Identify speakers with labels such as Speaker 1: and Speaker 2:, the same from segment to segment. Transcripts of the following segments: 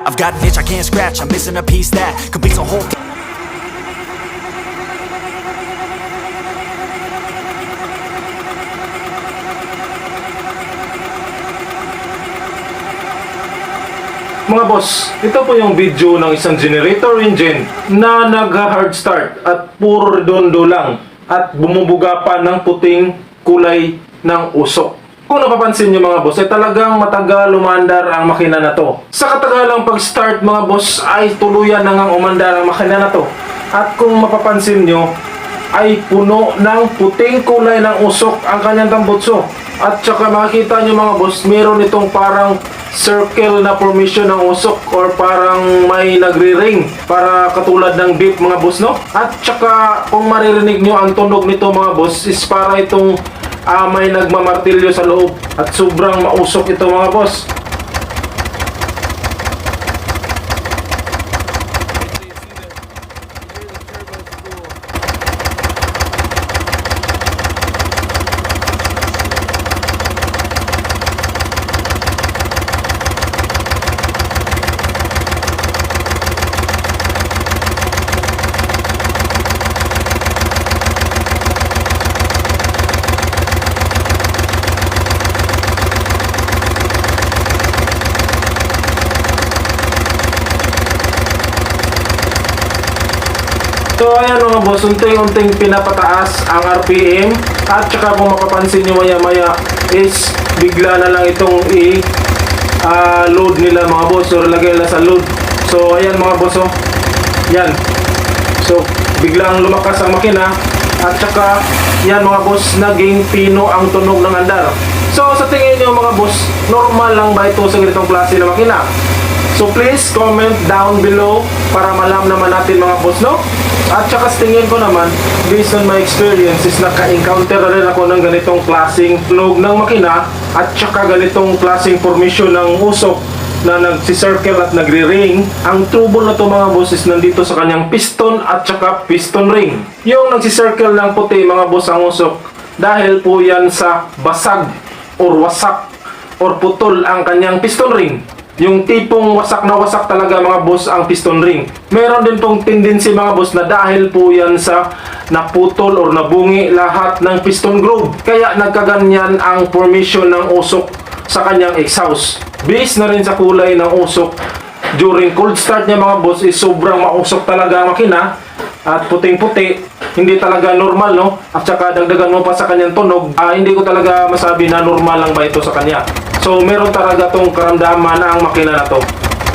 Speaker 1: I've got an itch I can't scratch, I'm missing a piece that completes a whole
Speaker 2: Mga boss, ito po yung video ng isang generator engine na nag-hard start at puro redondo lang at bumubuga pa ng puting kulay ng usok. Kung napapansin nyo mga boss, ay talagang matagal umandar ang makina na to. Sa katagalang pag-start mga boss ay tuluyan na ngang umandar ang makina na to. At kung mapapansin nyo, ay puno ng puting kulay ng usok ang kanyang tambutso. At saka makikita nyo mga boss, meron itong parang circle na formation ng usok or parang may nagre-ring para katulad ng beep mga boss, no? At saka kung maririnig nyo ang tunog nito mga boss is para itong may nagmamartilyo sa loob at sobrang mausok ito mga boss. So ayan mga boss, unting-unting pinapataas ang RPM at saka kung mapapansin nyo maya-maya is bigla na lang itong load nila mga boss or lagay nila sa load. So ayan mga boss, oh. Yan. So biglang lumakas ang makina at saka yan mga boss, naging pino ang tunog ng andar. So sa tingin nyo mga boss, normal lang ba ito sa ganitong klase na makina? So please comment down below para malam naman natin mga boss, no? At saka sa tingin ko naman, based on my experiences, naka-encounter na rin ako ng ganitong klaseng tunog ng makina at saka ganitong klaseng formation ng usok na nagsi-circle at nagre-ring. Ang tubo na to mga boss is nandito sa kanyang piston at saka piston ring. Yung nagsi-circle ng puti mga boss ang usok dahil po yan sa basag or wasak or putol ang kanyang piston ring. Yung tipong wasak na wasak talaga mga boss ang piston ring. Meron din pong tendency mga boss na dahil po yan sa naputol or nabungi lahat ng piston groove. Kaya nagkaganyan ang formation ng usok sa kanyang exhaust. Based na rin sa kulay ng usok, during cold start niya mga boss is sobrang mausok talaga ang makina at puting-puti. Hindi talaga normal, no? At saka dagdagan mo pa sa kanyang tunog, hindi ko talaga masabi na normal lang ba ito sa kanya. So meron talaga tong karamdaman ang makina na to.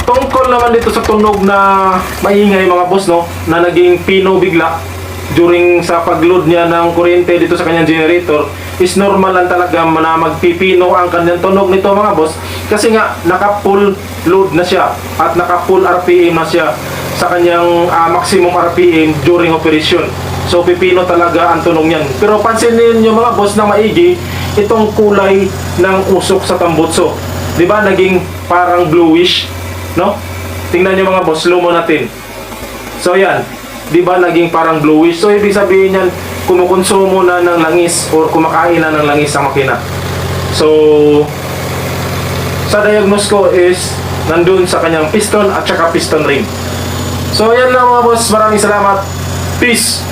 Speaker 2: Tungkol naman dito sa tunog na maingay mga boss, no, na naging pino bigla during sa pag-load niya ng kuryente dito sa kanyang generator, is normal lang talaga na magpipino ang kanyang tunog nito mga boss, kasi nga naka-full load na siya at naka-full RPM na siya sa kanyang maximum RPM during operation. So pipino talaga ang tunog niyan. Pero pansinin niyo mga boss na maigi itong kulay ng usok sa tambutso. 'Di ba naging parang bluish, no? Tingnan niyo mga boss, slow mo natin. So yan, 'di ba naging parang bluish. So ibig sabihin niyan kumukonsumo na ng langis or kumakain na ng langis ang makina. So sa diagnose ko is nandun sa kanyang piston at saka piston ring. So yan lang mga boss, maraming salamat. Peace.